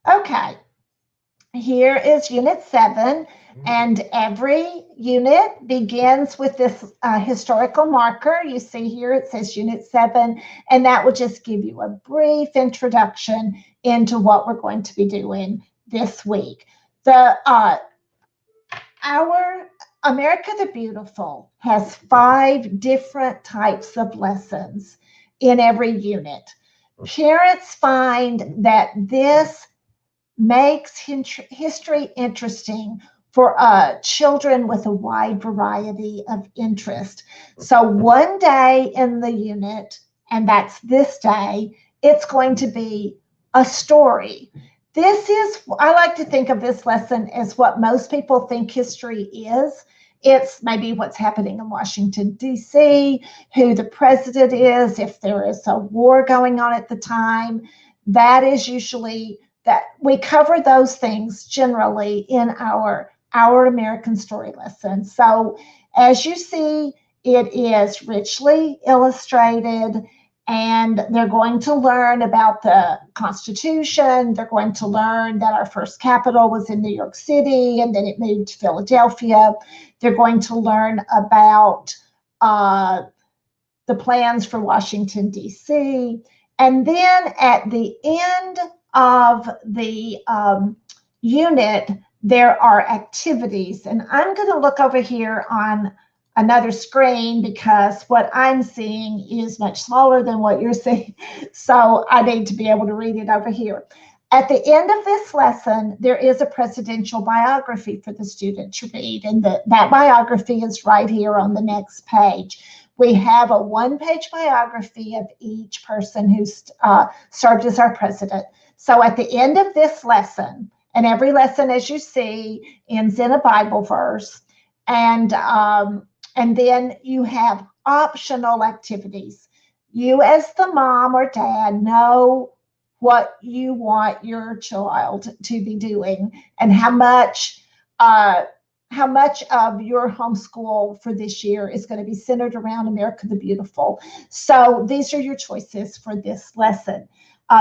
Okay, here is Unit 7, and every unit begins with this historical marker. You see here it says Unit 7, and that will just give you a brief introduction into what we're going to be doing this week. Our America the Beautiful has 5 different types of lessons in every unit. Parents find that this makes history interesting for children with a wide variety of interest. So one day in the unit, and that's this day, it's going to be a story. I like to think of this lesson as what most people think history is. It's maybe what's happening in Washington, D.C., who the president is, if there is a war going on at the time. That is usually that we cover those things generally in our American story lesson. So as you see, it is richly illustrated, and they're going to learn about the Constitution. They're going to learn that our first capital was in New York City, and then it moved to Philadelphia. They're going to learn about the plans for Washington, D.C. And then at the end of the unit, there are activities. And I'm going to look over here on another screen because what I'm seeing is much smaller than what you're seeing. So I need to be able to read it over here. At the end of this lesson, there is a presidential biography for the student to read. And that biography is right here on the next page. We have a 1-page biography of each person who served as our president. So at the end of this lesson, and every lesson, as you see, ends in a Bible verse, and then you have optional activities. You, as the mom or dad, know what you want your child to be doing and how much of your homeschool for this year is going to be centered around America the Beautiful. So these are your choices for this lesson.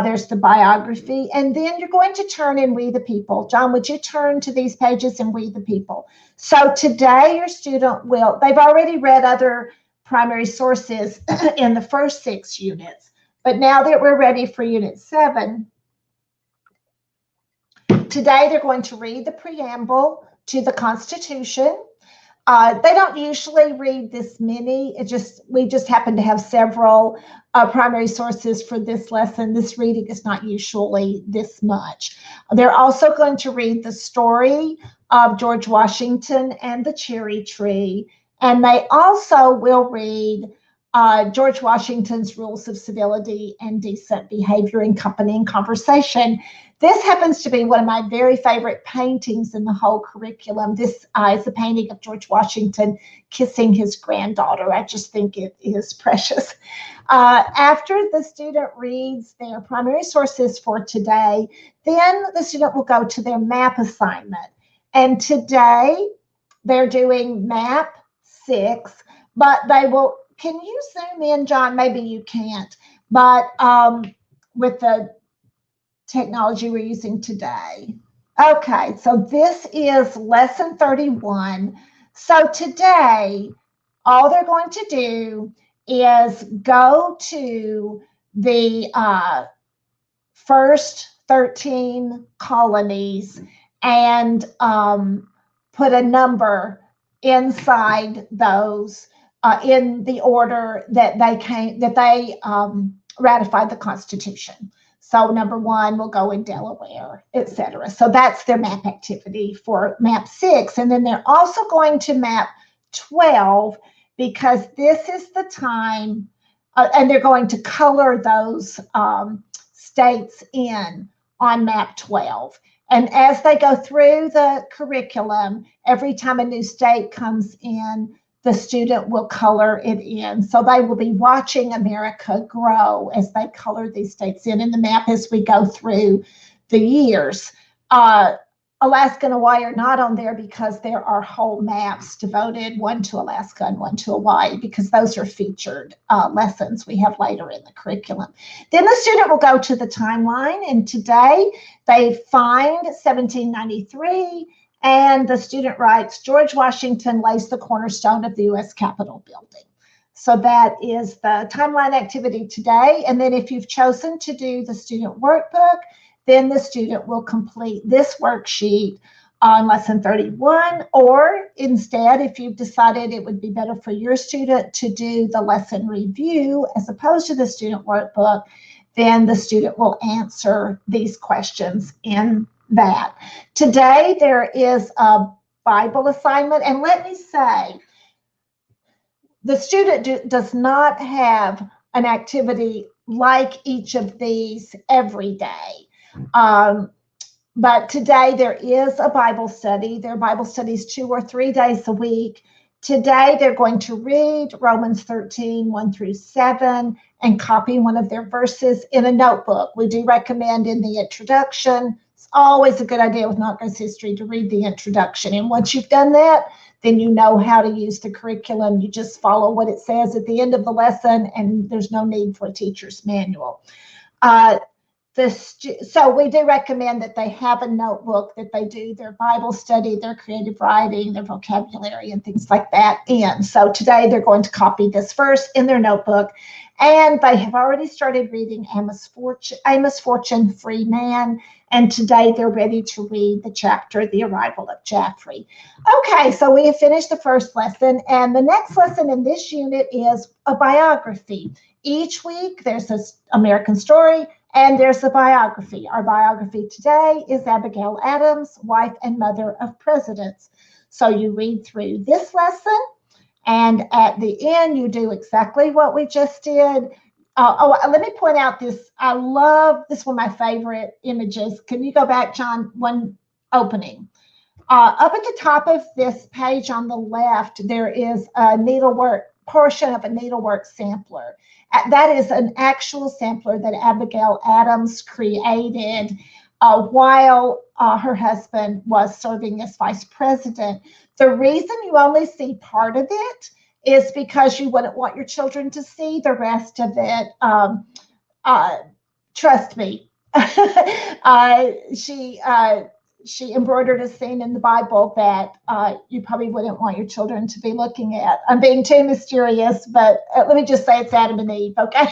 There's the biography, and then you're going to turn in We the People. John, would you turn to these pages in We the People? So today your student they've already read other primary sources in the first 6 units, but now that we're ready for Unit 7, today they're going to read the preamble to the Constitution. They don't usually read this many. We just happen to have several primary sources for this lesson. This reading is not usually this much. They're also going to read the story of George Washington and the cherry tree. And they also will read George Washington's rules of civility and decent behavior in company and conversation. This happens to be one of my very favorite paintings in the whole curriculum. This is a painting of George Washington kissing his granddaughter. I just think it is precious. After the student reads their primary sources for today, then the student will go to their map assignment. And today they're doing map 6, but they will, can you zoom in, John? Maybe you can't, but with the technology we're using today. Okay, so this is lesson 31. So today, all they're going to do is go to the first 13 colonies and put a number inside those in the order that they ratified the Constitution. So number 1 will go in Delaware, etc. So that's their map activity for map 6. And then they're also going to map 12 because this is the time, and they're going to color those states in on map 12. And as they go through the curriculum, every time a new state comes in, the student will color it in. So they will be watching America grow as they color these states in the map as we go through the years. Alaska and Hawaii are not on there because there are whole maps devoted, one to Alaska and one to Hawaii, because those are featured lessons we have later in the curriculum. Then the student will go to the timeline, and today they find 1793, and the student writes, George Washington lays the cornerstone of the U.S. Capitol building. So that is the timeline activity today. And then if you've chosen to do the student workbook, then the student will complete this worksheet on lesson 31, or instead, if you've decided it would be better for your student to do the lesson review as opposed to the student workbook, then the student will answer these questions in that. Today, there is a Bible assignment, and let me say, the student does not have an activity like each of these every day. But today there is a Bible study. There are Bible studies 2 or 3 days a week. Today they're going to read Romans 13, 1 through 7, and copy one of their verses in a notebook. We do recommend in the introduction. It's always a good idea with Notgrass history to read the introduction. And once you've done that, then you know how to use the curriculum. You just follow what it says at the end of the lesson, and there's no need for a teacher's manual. So we do recommend that they have a notebook that they do their Bible study, their creative writing, their vocabulary, and things like that in. So today they're going to copy this verse in their notebook, and they have already started reading Amos Fortune, Free Man, and today they're ready to read the chapter, The Arrival of Jaffrey. Okay, so we have finished the first lesson, and the next lesson in this unit is a biography. Each week there's an American story, and there's a biography. Our biography today is Abigail Adams, wife and mother of presidents. So you read through this lesson, and at the end, you do exactly what we just did. Let me point out this. I love this one, my favorite images. Can you go back, John? One opening. Up at the top of this page on the left, there is a needlework portion of a needlework sampler. That is an actual sampler that Abigail Adams created while her husband was serving as vice president. The reason you only see part of it is because you wouldn't want your children to see the rest of it. Trust me. She embroidered a scene in the Bible that you probably wouldn't want your children to be looking at. I'm being too mysterious, but let me just say it's Adam and Eve, okay?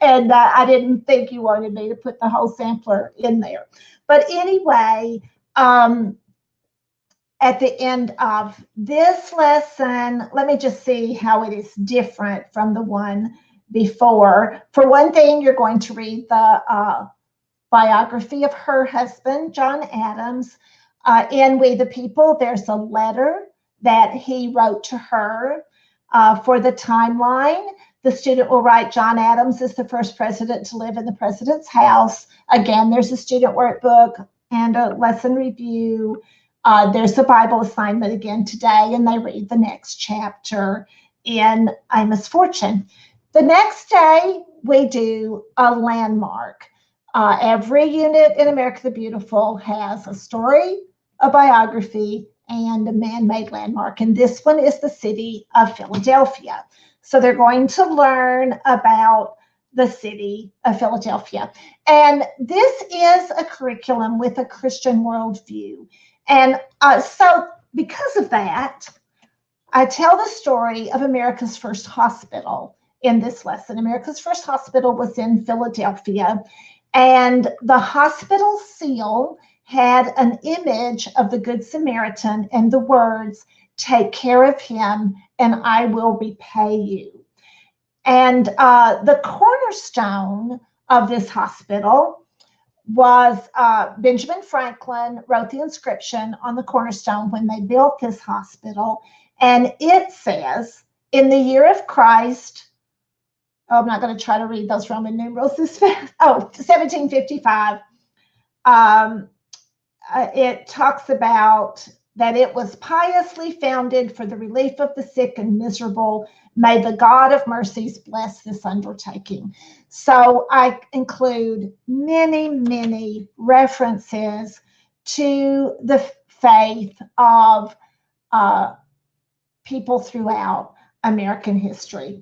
And I didn't think you wanted me to put the whole sampler in there. But anyway, at the end of this lesson, let me just see how it is different from the one before. For one thing, you're going to read the biography of her husband, John Adams. In We the People, there's a letter that he wrote to her. For the timeline, the student will write, John Adams is the first president to live in the president's house. Again, there's a student workbook and a lesson review. There's a Bible assignment again today, and they read the next chapter in Amos Fortune. The next day, we do a landmark. Every unit in America the Beautiful has a story, a biography, and a man-made landmark. And this one is the city of Philadelphia. So they're going to learn about the city of Philadelphia. And this is a curriculum with a Christian worldview. And so because of that, I tell the story of America's first hospital in this lesson. America's first hospital was in Philadelphia. And the hospital seal had an image of the Good Samaritan and the words, take care of him and I will repay you. And the cornerstone of this hospital was Benjamin Franklin wrote the inscription on the cornerstone when they built this hospital. And it says, in the year of Christ, I'm not going to try to read those Roman numerals this fast. 1755. It talks about that it was piously founded for the relief of the sick and miserable. May the God of mercies bless this undertaking. So I include many, many references to the faith of people throughout American history.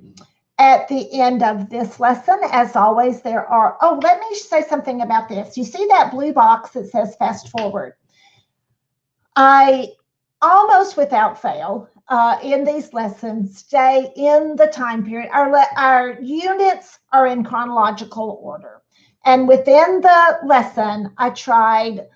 At the end of this lesson, as always, there are, let me say something about this. You see that blue box that says fast forward? I almost without fail in these lessons stay in the time period. Our units are in chronological order. And within the lesson, I tried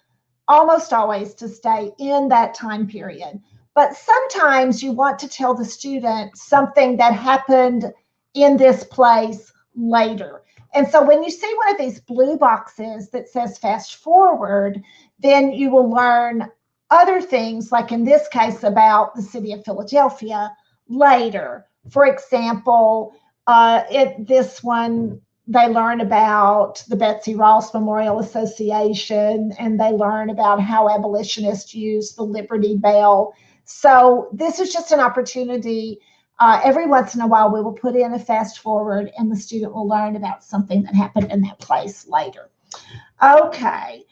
almost always to stay in that time period. But sometimes you want to tell the student something that happened in this place later. And so when you see one of these blue boxes that says fast forward, then you will learn other things, like in this case about the city of Philadelphia later. For example, this one, they learn about the Betsy Ross Memorial Association, and they learn about how abolitionists used the Liberty Bell. So this is just an opportunity. Every once in a while, we will put in a fast forward, and the student will learn about something that happened in that place later. Okay,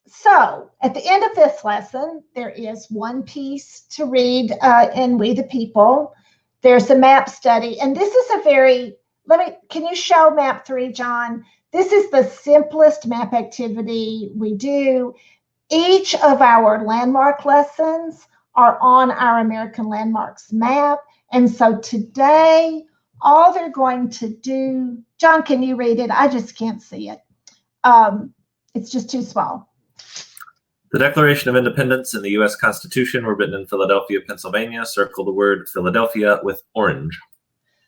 so at the end of this lesson, there is one piece to read in We the People. There's a map study, and this is a very, can you show map 3, John? This is the simplest map activity we do. Each of our landmark lessons are on our American Landmarks map. And so today, all they're going to do, John, can you read it? I just can't see it. It's just too small. The Declaration of Independence and the U.S. Constitution were written in Philadelphia, Pennsylvania. Circle the word Philadelphia with orange.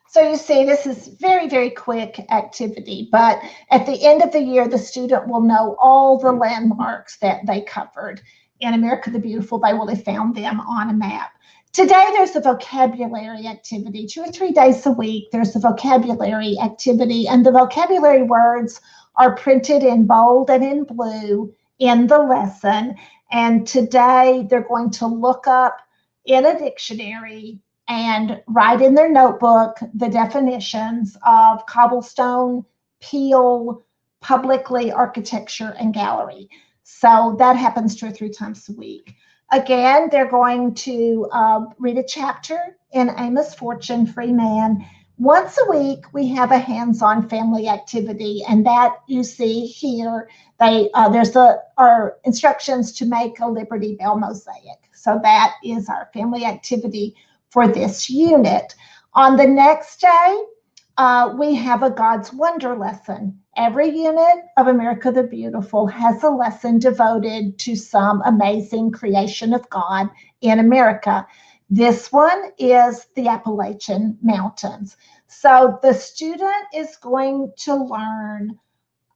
So you see, this is very, very quick activity, but at the end of the year, the student will know all the landmarks that they covered in America the Beautiful. They will have found them on a map. Today, there's a vocabulary activity. 2 or 3 days a week, there's a vocabulary activity, and the vocabulary words are printed in bold and in blue in the lesson. And today, they're going to look up in a dictionary and write in their notebook the definitions of cobblestone, peel, publicly, architecture, and gallery. So that happens 2 or 3 times a week. Again, they're going to read a chapter in Amos Fortune, Free Man. Once a week, we have a hands-on family activity, and that you see here. There's our instructions to make a Liberty Bell mosaic. So that is our family activity for this unit. On the next day, we have a God's Wonder lesson. Every unit of America the Beautiful has a lesson devoted to some amazing creation of God in America. This one is the Appalachian Mountains. So the student is going to learn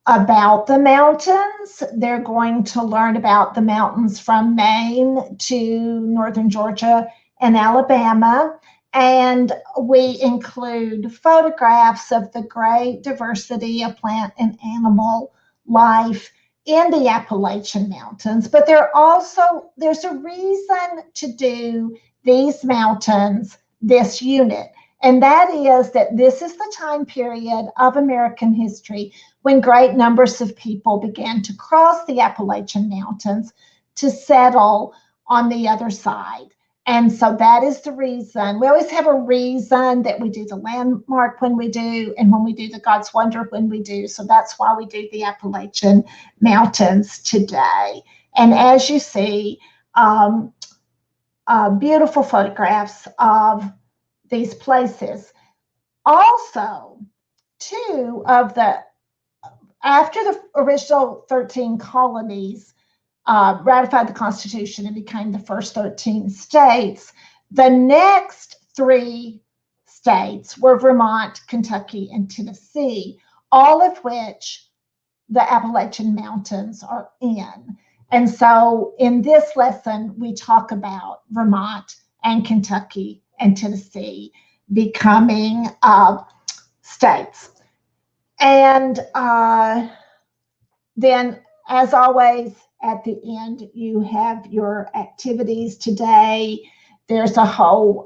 about the mountains. They're going to learn about the mountains from Maine to northern Georgia and Alabama. And we include photographs of the great diversity of plant and animal life in the Appalachian Mountains. But there's a reason to do these mountains, this unit. And that is that this is the time period of American history when great numbers of people began to cross the Appalachian Mountains to settle on the other side. And so that is the reason. We always have a reason that we do the landmark when we do, and when we do the God's Wonder when we do. So that's why we do the Appalachian Mountains today. And as you see, beautiful photographs of these places. Also, after the original 13 colonies ratified the Constitution and became the first 13 states, the next 3 states were Vermont, Kentucky, and Tennessee, all of which the Appalachian Mountains are in. And so in this lesson, we talk about Vermont and Kentucky and Tennessee becoming states. And then, as always, at the end, you have your activities today. There's a whole,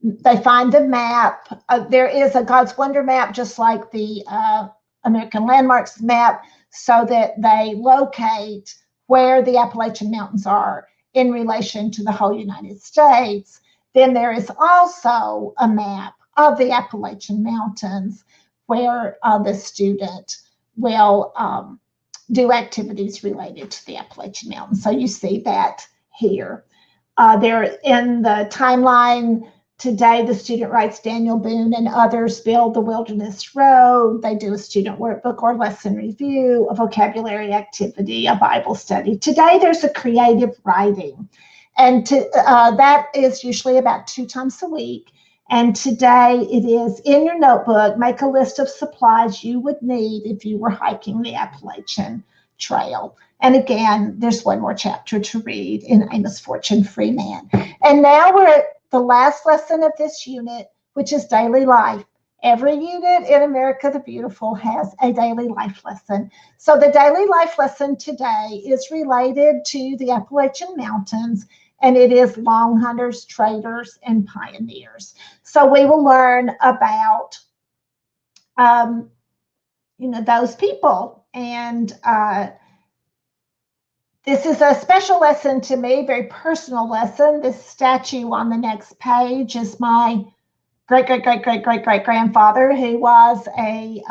they find the map. There is a God's Wonder map, just like the American Landmarks map, so that they locate where the Appalachian Mountains are in relation to the whole United States. Then there is also a map of the Appalachian Mountains where the student will do activities related to the Appalachian Mountains. So you see that here. There in the timeline today, the student writes Daniel Boone and others build the Wilderness Road. They do a student workbook or lesson review, a vocabulary activity, a Bible study. Today, there's a creative writing. And that is usually about 2 times a week. And today it is in your notebook, make a list of supplies you would need if you were hiking the Appalachian Trail. And again, there's one more chapter to read in Amos Fortune Free Man. And now we're at the last lesson of this unit, which is daily life. Every unit in America the Beautiful has a daily life lesson. So the daily life lesson today is related to the Appalachian Mountains, and it is long hunters, traders, and pioneers. So we will learn about, those people. And this is a special lesson to me, very personal lesson. This statue on the next page is my great-great-great-great-great-great-grandfather, who was a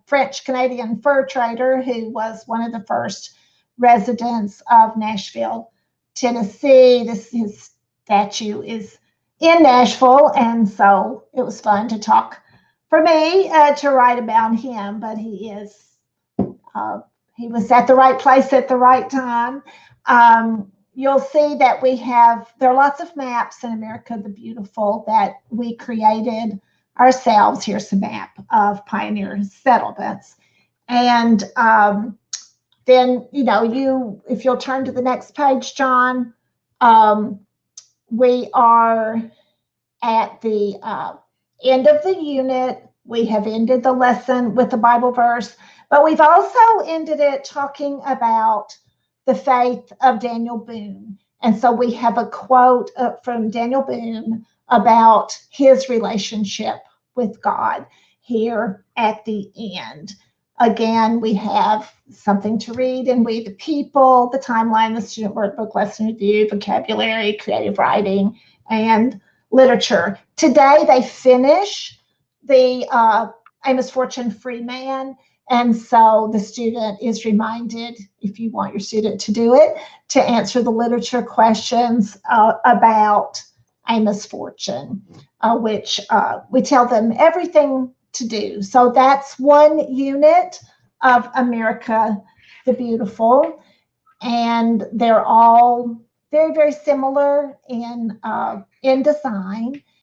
French-Canadian fur trader who was one of the first residents of Nashville, Tennessee. His statue is in Nashville, and so it was fun to talk for me to write about him, but he was at the right place at the right time. You'll see that there are lots of maps in America the Beautiful that we created ourselves. Here's a map of pioneer settlements. And then, if you'll turn to the next page, John, we are at the end of the unit. We have ended the lesson with the Bible verse, but we've also ended it talking about the faith of Daniel Boone. And so we have a quote from Daniel Boone about his relationship with God here at the end. Again, we have something to read in We the People, the timeline, the student workbook, lesson review, vocabulary, creative writing, and literature. Today, they finish the Amos Fortune Free Man. And so the student is reminded, if you want your student to do it, to answer the literature questions about Amos Fortune, which we tell them everything to do. So that's one unit of America the Beautiful. And they're all very, very similar in design.